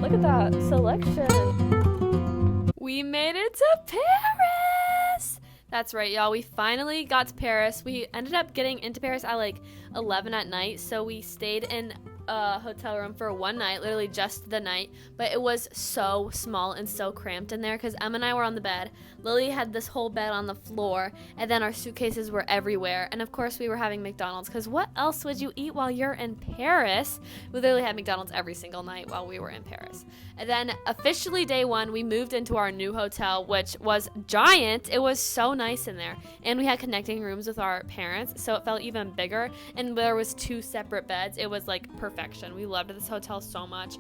look at that selection. We made it to Paris! That's right, y'all. We finally got to Paris. We ended up getting into Paris at like 11 at night, so we stayed in a hotel room for one night, literally just the night, but it was so small and so cramped in there because Emma and I were on the bed. Lily had this whole bed on the floor, and then our suitcases were everywhere, and of course we were having McDonald's because what else would you eat while you're in Paris? We literally had McDonald's every single night while we were in Paris. And then officially day one, we moved into our new hotel, which was giant. It was so nice in there, and we had connecting rooms with our parents, so it felt even bigger, and there was 2 separate beds. It was like perfection. We loved this hotel so much.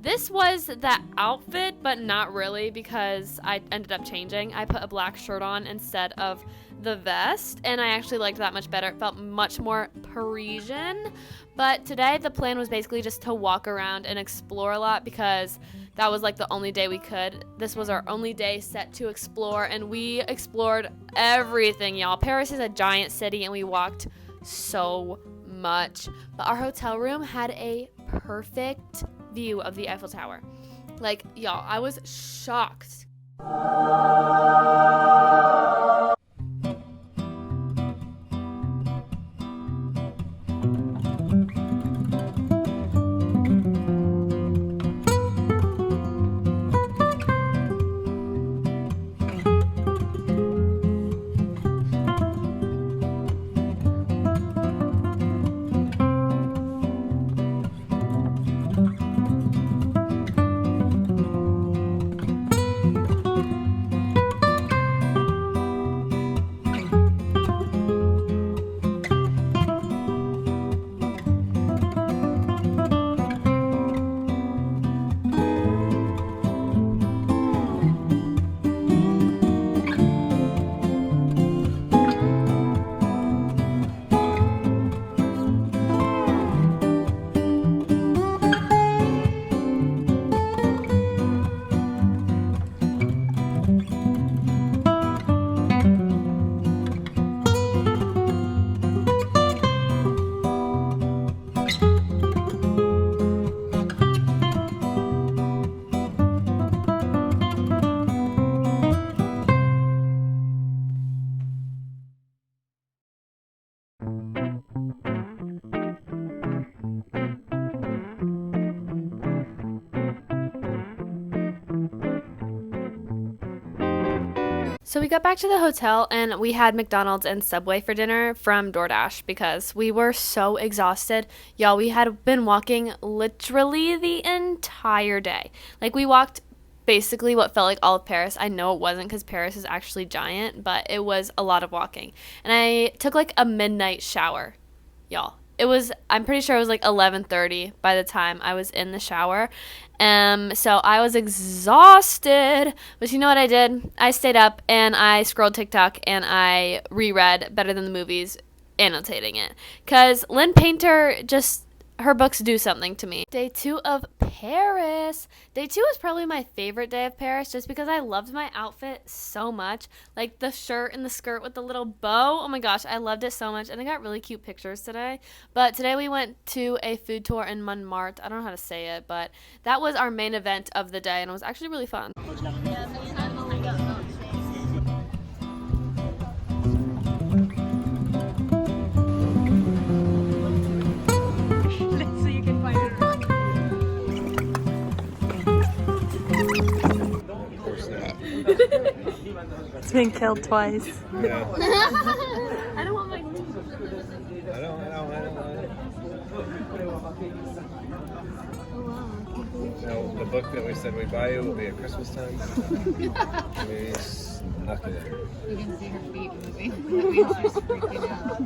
This was the outfit, but not really, because I ended up changing. I put a black shirt on instead of the vest, and I actually liked that much better. It felt much more Parisian. But today the plan was basically just to walk around and explore a lot because that was like the only day we could. This was our only day set to explore, and we explored everything, y'all. Paris is a giant city, and we walked so much. But our hotel room had a perfect view of the Eiffel Tower. Like, y'all, I was shocked. So we got back to the hotel and we had McDonald's and Subway for dinner from DoorDash because we were so exhausted. Y'all, we had been walking literally the entire day. Like, we walked basically what felt like all of Paris. I know it wasn't because Paris is actually giant, but it was a lot of walking. And I took like a midnight shower, y'all. I'm pretty sure it was like 11:30 by the time I was in the shower. So I was exhausted, but you know what I did? I stayed up and I scrolled TikTok and I reread Better Than the Movies, annotating it. Because Lynn Painter her books do something to me. Day 2 of Paris. Day 2 was probably my favorite day of Paris just because I loved my outfit so much. Like the shirt and the skirt with the little bow. Oh my gosh, I loved it so much. And I got really cute pictures today. But today we went to a food tour in Montmartre. I don't know how to say it, but that was our main event of the day and it was actually really fun. It's been killed twice. Yeah. I don't want my I don't. Now, the book that we said we'd buy you will be at Christmas time. We snuck it in. You can see her feet moving. That means she's freaking out.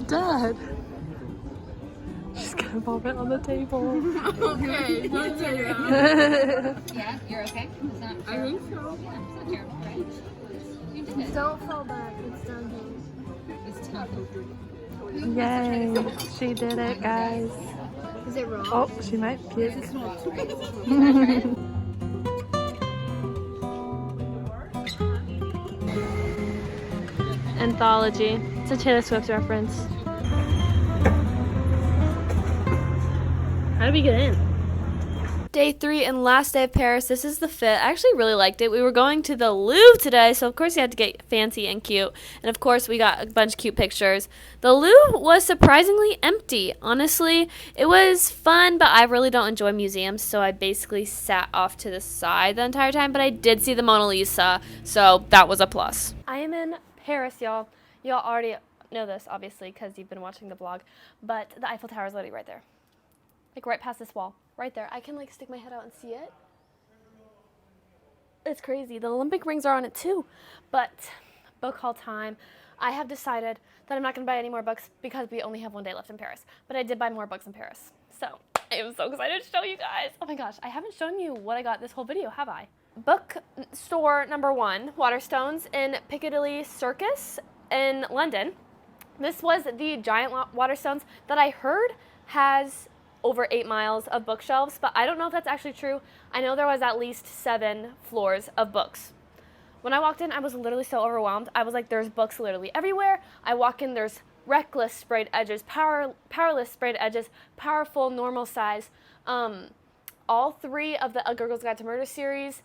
Dad. She's gonna vomit on the table. Okay, don't say that. Yeah, you're okay? It's not I think so. Yeah, it's not terrible, right? You did it. Don't fall back, it's downhill. It's tough. Yay, she did it, guys. Is it wrong? Oh, she might puke. Anthology. It's a Taylor Swift reference. How did we get in? Day 3 and last day of Paris. This is the fit. I actually really liked it. We were going to the Louvre today, so of course you had to get fancy and cute. And of course we got a bunch of cute pictures. The Louvre was surprisingly empty. Honestly, it was fun, but I really don't enjoy museums, so I basically sat off to the side the entire time. But I did see the Mona Lisa, so that was a plus. I am in Paris, y'all. Y'all already know this, obviously, because you've been watching the vlog. But the Eiffel Tower is literally right there. Like right past this wall. Right there. I can like stick my head out and see it. It's crazy. The Olympic rings are on it too. But book haul time. I have decided that I'm not going to buy any more books because we only have one day left in Paris. But I did buy more books in Paris. So I am so excited to show you guys. Oh my gosh. I haven't shown you what I got this whole video, have I? Book store number 1, Waterstones in Piccadilly Circus in London. This was the giant Waterstones that I heard has over 8 miles of bookshelves, but I don't know if that's actually true. I know there was at least 7 floors of books. When I walked in, I was literally so overwhelmed. I was like, there's books literally everywhere. I walk in, there's reckless sprayed edges, powerless sprayed edges, powerful normal size. All 3 of the A Girl's Guide to Murder series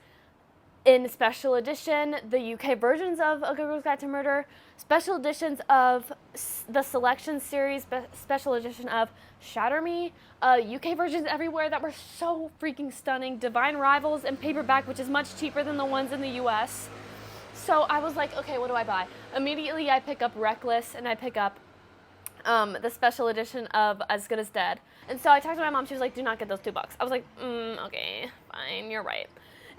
in special edition, the UK versions of A Girl's Guide to Murder, special editions of the Selection series, special edition of Shatter Me, UK versions everywhere that were so freaking stunning, Divine Rivals in paperback, which is much cheaper than the ones in the US. So I was like, okay, what do I buy? Immediately I pick up Reckless and I pick up the special edition of As Good as Dead. And so I talked to my mom, she was like, do not get those 2 books. I was like, okay, fine, you're right.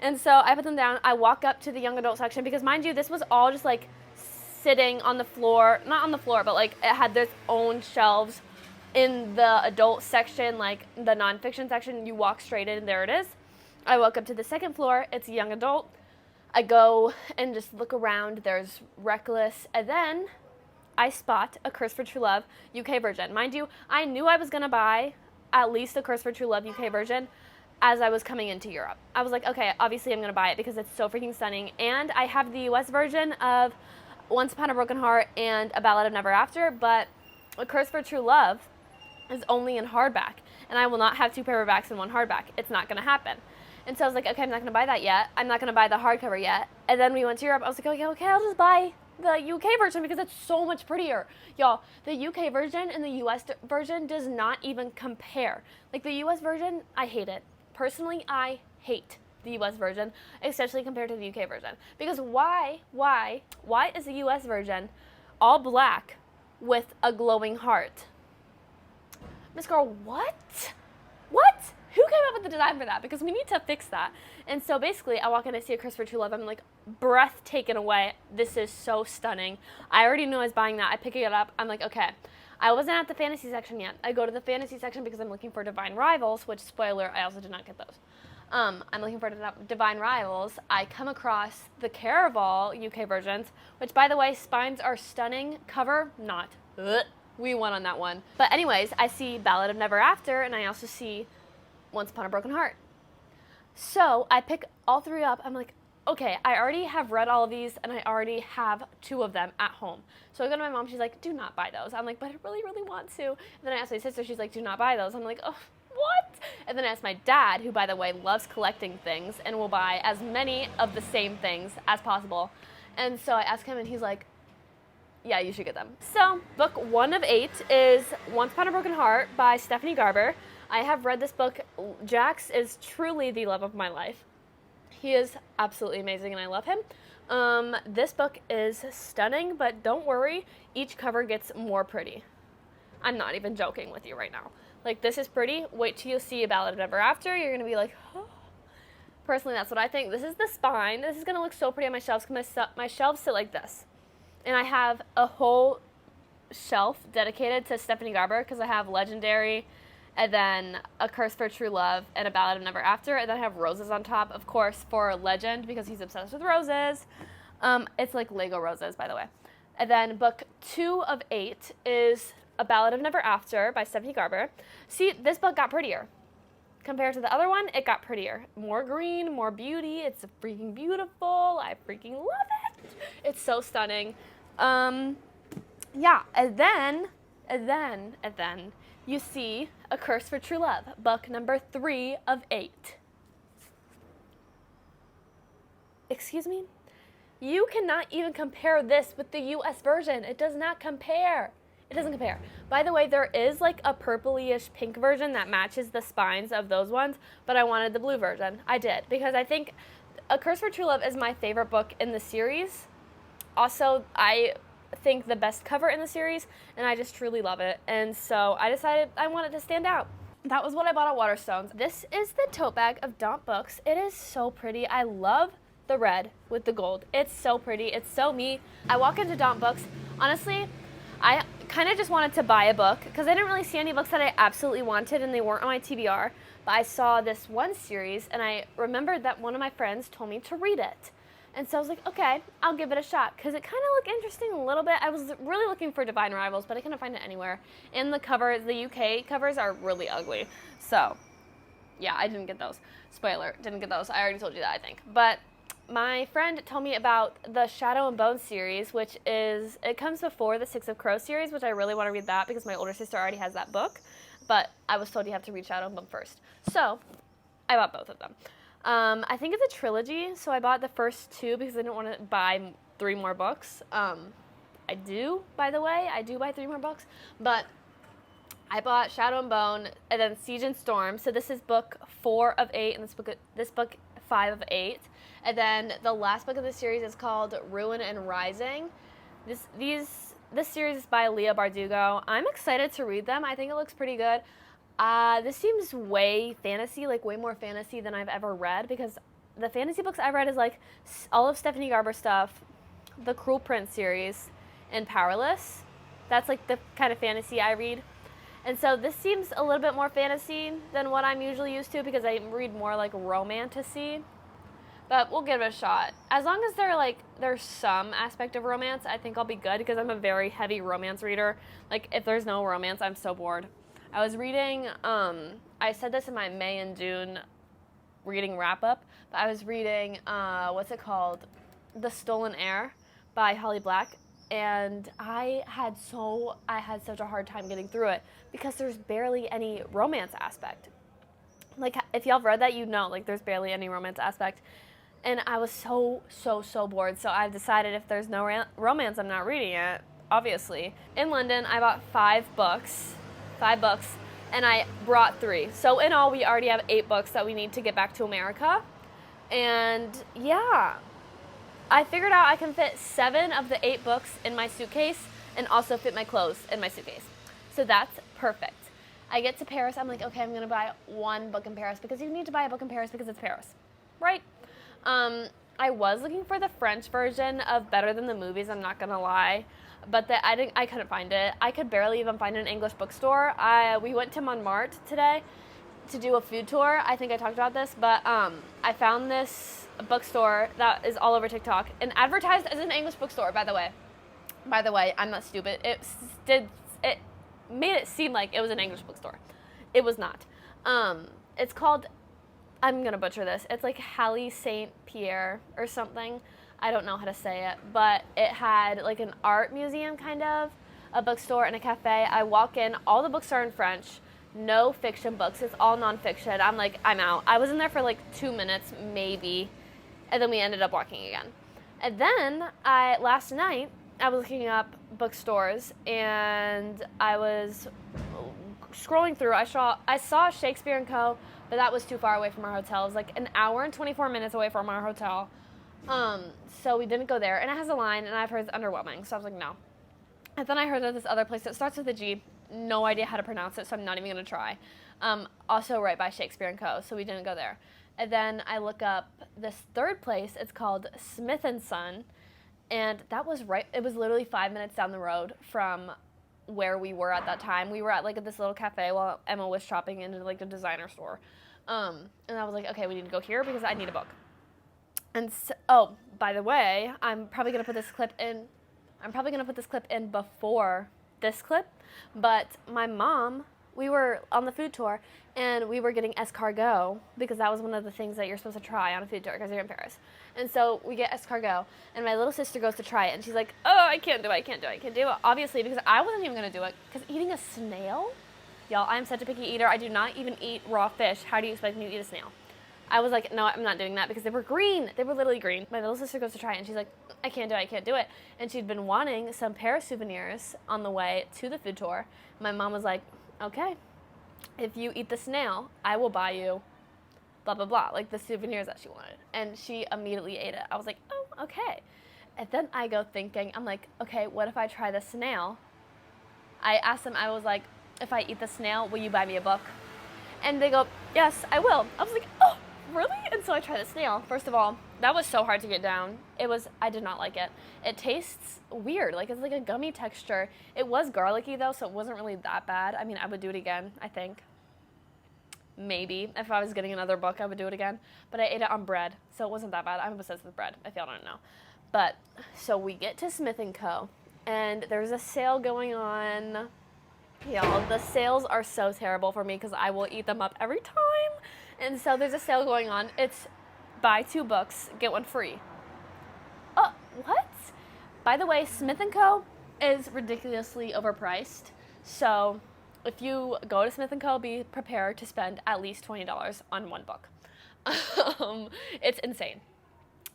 And so I put them down. I walk up to the young adult section because, mind you, this was all just like sitting on the floor, not on the floor, but like it had its own shelves in the adult section, like the nonfiction section. You walk straight in, there it is. I walk up to the second floor, it's young adult. I go and just look around, there's Reckless, and then I spot A Curse for True Love UK version. Mind you, I knew I was gonna buy at least A Curse for True Love UK version as I was coming into Europe. I was like, okay, obviously I'm going to buy it because it's so freaking stunning. And I have the US version of Once Upon a Broken Heart and A Ballad of Never After, but A Curse for True Love is only in hardback. And I will not have 2 paperbacks in 1 hardback. It's not going to happen. And so I was like, okay, I'm not going to buy that yet. I'm not going to buy the hardcover yet. And then we went to Europe. I was like, okay, I'll just buy the UK version because it's so much prettier. Y'all, the UK version and the US version does not even compare. Like the US version, I hate it. Personally, I hate the US version, especially compared to the UK version. Because why is the US version all black with a glowing heart? Miss Girl, what? What? Who came up with the design for that? Because we need to fix that. And so basically, I walk in, I see A Curse for True Love. I'm like, breath taken away. This is so stunning. I already knew I was buying that. I pick it up. I'm like, okay. I wasn't at the fantasy section yet. I go to the fantasy section because I'm looking for Divine Rivals, which, spoiler, I also did not get those. I'm looking for Divine Rivals. I come across the Caraval UK versions, which, by the way, spines are stunning. Cover, not. Ugh. We won on that one. But anyways, I see Ballad of Never After, and I also see Once Upon a Broken Heart. So I pick all 3 up. I'm like, okay, I already have read all of these, and I already have 2 of them at home. So I go to my mom, she's like, do not buy those. I'm like, but I really, really want to. And then I asked my sister, she's like, do not buy those. I'm like, oh, what? And then I asked my dad, who, by the way, loves collecting things and will buy as many of the same things as possible. And so I asked him, and he's like, yeah, you should get them. So book 1 of 8 is Once Upon a Broken Heart by Stephanie Garber. I have read this book. Jax is truly the love of my life. He is absolutely amazing, and I love him. This book is stunning, but don't worry, each cover gets more pretty. I'm not even joking with you right now. Like, this is pretty. Wait till you see A Ballad of Never After. You're going to be like, oh. Personally, that's what I think. This is the spine. This is going to look so pretty on my shelves because my shelves sit like this. And I have a whole shelf dedicated to Stephanie Garber because I have Legendary, and then A Curse for True Love, and A Ballad of Never After, and then I have roses on top, of course, for Legend, because he's obsessed with roses. It's like Lego roses, by the way. And then book 2 of 8 is A Ballad of Never After by Stephanie Garber. See, this book got prettier. Compared to the other one, it got prettier. More green, more beauty. It's freaking beautiful. I freaking love it. It's so stunning. Yeah, and then you see A Curse for True Love, book number 3 of 8. Excuse me? You cannot even compare this with the US version. It does not compare. It doesn't compare. By the way, there is like a purpley-ish pink version that matches the spines of those ones, but I wanted the blue version. I did, because I think A Curse for True Love is my favorite book in the series. Also, I think the best cover in the series, and I just truly love it. And so I decided I wanted to stand out. That was what I bought at Waterstones. This is the tote bag of Daunt Books. It is so pretty. I love the red with the gold. It's so pretty. It's so me. I walk into Daunt Books. Honestly, I kind of just wanted to buy a book because I didn't really see any books that I absolutely wanted and they weren't on my TBR. But I saw this one series and I remembered that one of my friends told me to read it. And so I was like, okay, I'll give it a shot because it kind of looked interesting a little bit. I was really looking for Divine Rivals, but I couldn't find it anywhere. And the covers, the UK covers are really ugly. So, yeah, I didn't get those. Spoiler, didn't get those. I already told you that, I think. But my friend told me about the Shadow and Bone series, which is, it comes before the Six of Crows series, which I really want to read that because my older sister already has that book. But I was told you have to read Shadow and Bone first. So, I bought both of them. I think it's a trilogy, so I bought the first 2 because I didn't want to buy 3 more books. I do, by the way, I do buy 3 more books, but I bought Shadow and Bone and then Siege and Storm. So this is book 4 of 8, and this book 5 of 8. And then the last book of the series is called Ruin and Rising. This series is by Leah Bardugo. I'm excited to read them. I think it looks pretty good. This seems way fantasy, like way more fantasy than I've ever read, because the fantasy books I've read is like all of Stephanie Garber stuff, the Cruel Prince series, and Powerless. That's like the kind of fantasy I read. And so this seems a little bit more fantasy than what I'm usually used to because I read more like romantasy. But we'll give it a shot. As long as there's some aspect of romance, I think I'll be good because I'm a very heavy romance reader. Like if there's no romance, I'm so bored. I was reading, I said this in my May and June reading wrap-up, but I was reading, what's it called? The Stolen Heir by Holly Black, and I had such a hard time getting through it because there's barely any romance aspect. Like, if y'all have read that, you know, like, there's barely any romance aspect. And I was so bored, so I've decided if there's no romance, I'm not reading it, obviously. In London, I bought 5 books, and I brought 3. So in all, we already have 8 books that we need to get back to America. And yeah, I figured out I can fit 7 of the 8 books in my suitcase and also fit my clothes in my suitcase. So that's perfect. I get to Paris, I'm like, okay, I'm gonna buy 1 book in Paris because you need to buy a book in Paris because it's Paris, right? I was looking for the French version of Better Than the Movies, I'm not gonna lie. But I couldn't find it. I could barely even find an English bookstore. We went to Montmartre today to do a food tour. I think I talked about this, but I found this bookstore that is all over TikTok and advertised as an English bookstore. By the way, I'm not stupid. It made it seem like it was an English bookstore. It was not. It's called, I'm gonna butcher this. It's like Halle Saint Pierre or something. I don't know how to say it, but it had like an art museum kind of, a bookstore and a cafe. I walk in, all the books are in French, no fiction books, it's all nonfiction. I'm like, I'm out. I was in there for like 2 minutes, maybe, and then we ended up walking again. And then last night, I was looking up bookstores and I was scrolling through. I saw Shakespeare & Co., but that was too far away from our hotel. It was like an hour and 24 minutes away from our hotel. So we didn't go there, and it has a line, and I've heard it's underwhelming, so I was like, no. And then I heard of this other place that starts with a G, no idea how to pronounce it, so I'm not even going to try. Also right by Shakespeare & Co., so we didn't go there. And then I look up this third place, it's called Smith & Son, and that was it was literally 5 minutes down the road from where we were at that time. We were at like this little cafe while Emma was shopping into like a designer store. And I was like, okay, we need to go here because I need a book. And so, oh, by the way, I'm probably gonna put this clip in before this clip. But my mom, we were on the food tour, and we were getting escargot because that was one of the things that you're supposed to try on a food tour because you're in Paris. And so we get escargot, and my little sister goes to try it, and she's like, "Oh, I can't do it. Obviously, because I wasn't even gonna do it because eating a snail, Y'all, I'm such a picky eater. I do not even eat raw fish. How do you expect me to eat a snail? I was like, no, I'm not doing that because they were green. They were literally green. My little sister goes to try it, and she's like, I can't do it. And she'd been wanting some Paris souvenirs on the way to the food tour. My mom was like, okay, if you eat the snail, I will buy you blah, blah, blah, like the souvenirs that she wanted. And she immediately ate it. I was like, oh, okay. And then I go thinking, I'm like, okay, what if I try the snail? I asked them, I was like, if I eat the snail, will you buy me a book? And they go, yes, I will. I was like, oh, really? And so I tried the snail. First of all, that was so hard to get down. I did not like it. It tastes weird. Like, it's like a gummy texture. It was garlicky, though, so it wasn't really that bad. I mean, I would do it again, I think. Maybe. If I was getting another book, I would do it again. But I ate it on bread, so it wasn't that bad. I'm obsessed with bread, if y'all don't know. But, so we get to Smith & Co., and there's a sale going on. Y'all, the sales are so terrible for me because I will eat them up every time. And so there's a sale going on. It's buy 2 books, get 1 free. Oh, what? By the way, Smith & Co. is ridiculously overpriced. So if you go to Smith & Co., be prepared to spend at least $20 on 1 book. It's insane.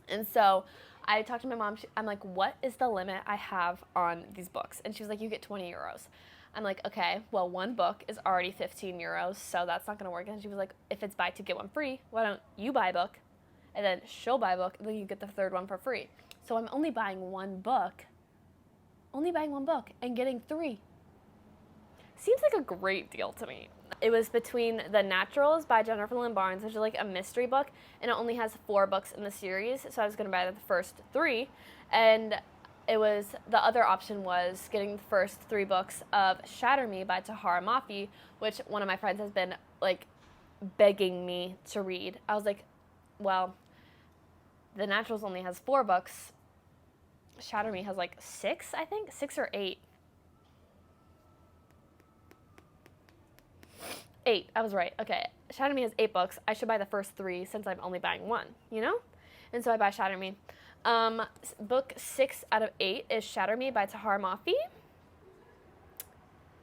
And so I talked to my mom. I'm like, what is the limit I have on these books? And she was like, you get 20 euros. I'm like, okay, well, 1 book is already 15 euros, so that's not going to work. And she was like, if it's buy 2, get 1 free, why don't you buy a book, and then she'll buy a book, and then you get the 3rd one for free. So I'm only buying 1 book, and getting 3. Seems like a great deal to me. It was between The Naturals by Jennifer Lynn Barnes, which is like a mystery book, and it only has 4 books in the series, so I was going to buy the first 3, and the other option was getting the first 3 books of Shatter Me by Tahar Mafi, which one of my friends has been, like, begging me to read. I was like, well, The Naturals only has 4 books. Shatter Me has, like, 6, I think? 6 or 8. 8, I was right. Okay, Shatter Me has 8 books. I should buy the first 3 since I'm only buying 1, you know? And so I buy Shatter Me. Book 6 out of 8 is Shatter Me by Tahar Mafi.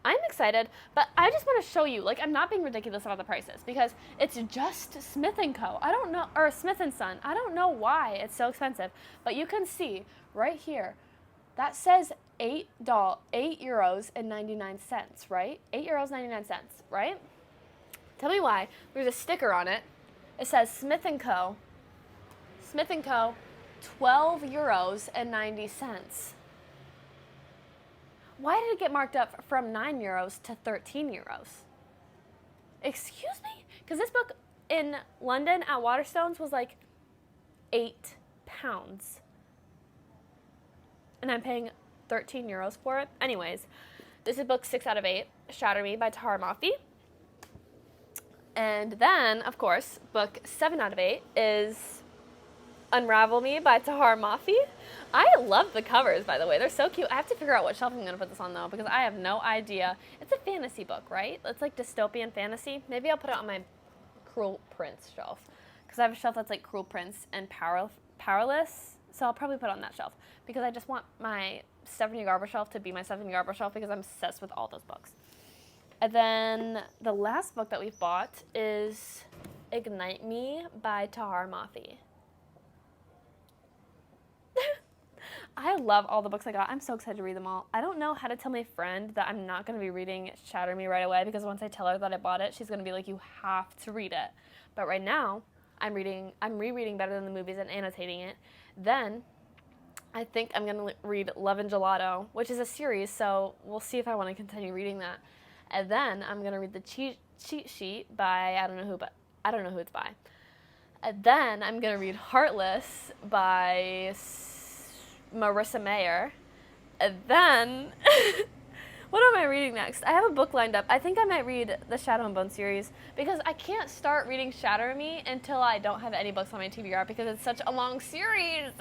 I'm excited, but I just want to show you, like, I'm not being ridiculous about the prices because it's just Smith & Co. I don't know, or Smith & Son. I don't know why it's so expensive, but you can see right here, that says €8.99, right? €8.99, right? Tell me why. There's a sticker on it. It says Smith & Co. Smith & Co. €12.90. Why did it get marked up from €9 to €13? Excuse me? Because this book in London at Waterstones was like £8. And I'm paying €13 for it. Anyways, this is book 6 out of 8, Shatter Me by Tahar Mafi. And then, of course, book 7 out of 8 is Unravel Me by Tahar Mafi. I love the covers, by the way. They're so cute. I have to figure out what shelf I'm going to put this on, though, because I have no idea. It's a fantasy book, right? It's like dystopian fantasy. Maybe I'll put it on my Cruel Prince shelf, because I have a shelf that's like Cruel Prince and Powerless, so I'll probably put it on that shelf, because I just want my Stephanie Garber shelf to be my Stephanie Garber shelf, because I'm obsessed with all those books. And then the last book that we've bought is Ignite Me by Tahar Mafi. I love all the books I got. I'm so excited to read them all. I don't know how to tell my friend that I'm not going to be reading Shatter Me right away, because once I tell her that I bought it, she's going to be like, you have to read it. But right now, I'm rereading Better Than the Movies and annotating it. Then I think I'm going to read Love and Gelato, which is a series, so we'll see if I want to continue reading that. And then I'm going to read the cheat sheet by, I don't know who it's by. And then I'm going to read Heartless by Marissa Mayer. And then, what am I reading next? I have a book lined up. I think I might read the Shadow and Bone series, because I can't start reading Shatter Me until I don't have any books on my TBR, because it's such a long series.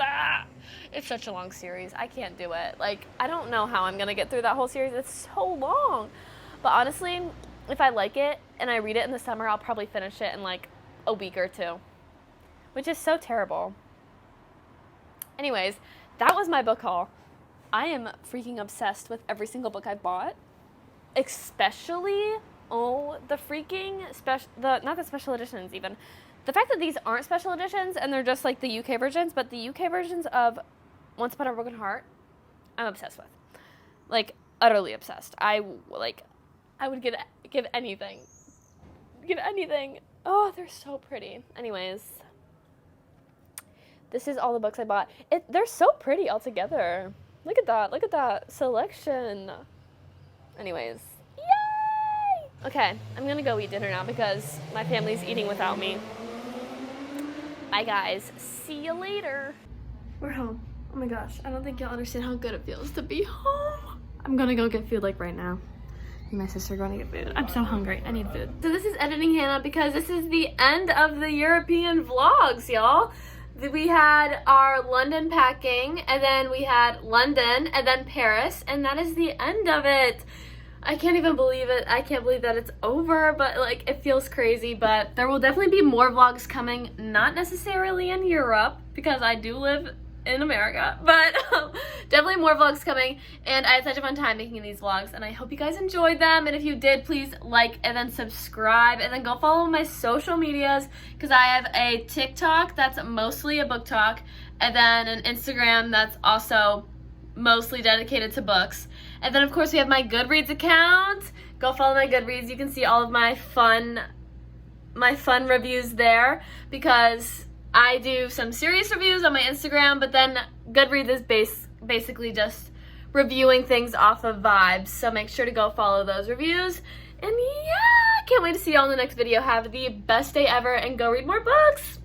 It's such a long series. I can't do it. Like, I don't know how I'm going to get through that whole series. It's so long. But honestly, if I like it and I read it in the summer, I'll probably finish it in like a week or 2, which is so terrible. Anyways, that was my book haul. I am freaking obsessed with every single book I bought, especially Oh, the freaking not the special editions even. The fact that these aren't special editions and they're just like the UK versions, but the UK versions of Once Upon a Broken Heart, I'm obsessed with. Like, utterly obsessed. I would give anything. Give anything. Oh, they're so pretty. Anyways, this is all the books I bought. They're so pretty all together. Look at that. Look at that selection. Anyways, yay! Okay, I'm gonna go eat dinner now because my family's eating without me. Bye, guys. See you later. We're home. Oh my gosh, I don't think y'all understand how good it feels to be home. I'm gonna go get food like right now. Me and my sister are going to get food. I'm so hungry. I need food. So this is editing Hannah because this is the end of the European vlogs, y'all. We had our London packing, and then we had London, and then Paris, and that is the end of it. I can't even believe it. I can't believe that it's over, but like it feels crazy. But there will definitely be more vlogs coming, not necessarily in Europe because I do live in America, but definitely more vlogs coming, and I had such a fun time making these vlogs, and I hope you guys enjoyed them. And if you did, please like and then subscribe, and then go follow my social medias because I have a TikTok that's mostly a book talk, and then an Instagram that's also mostly dedicated to books, and then of course we have my Goodreads account. Go follow my Goodreads. You can see all of my fun reviews there because I do some serious reviews on my Instagram, but then Goodreads is basically just reviewing things off of vibes. So make sure to go follow those reviews. And yeah, can't wait to see y'all in the next video. Have the best day ever and go read more books.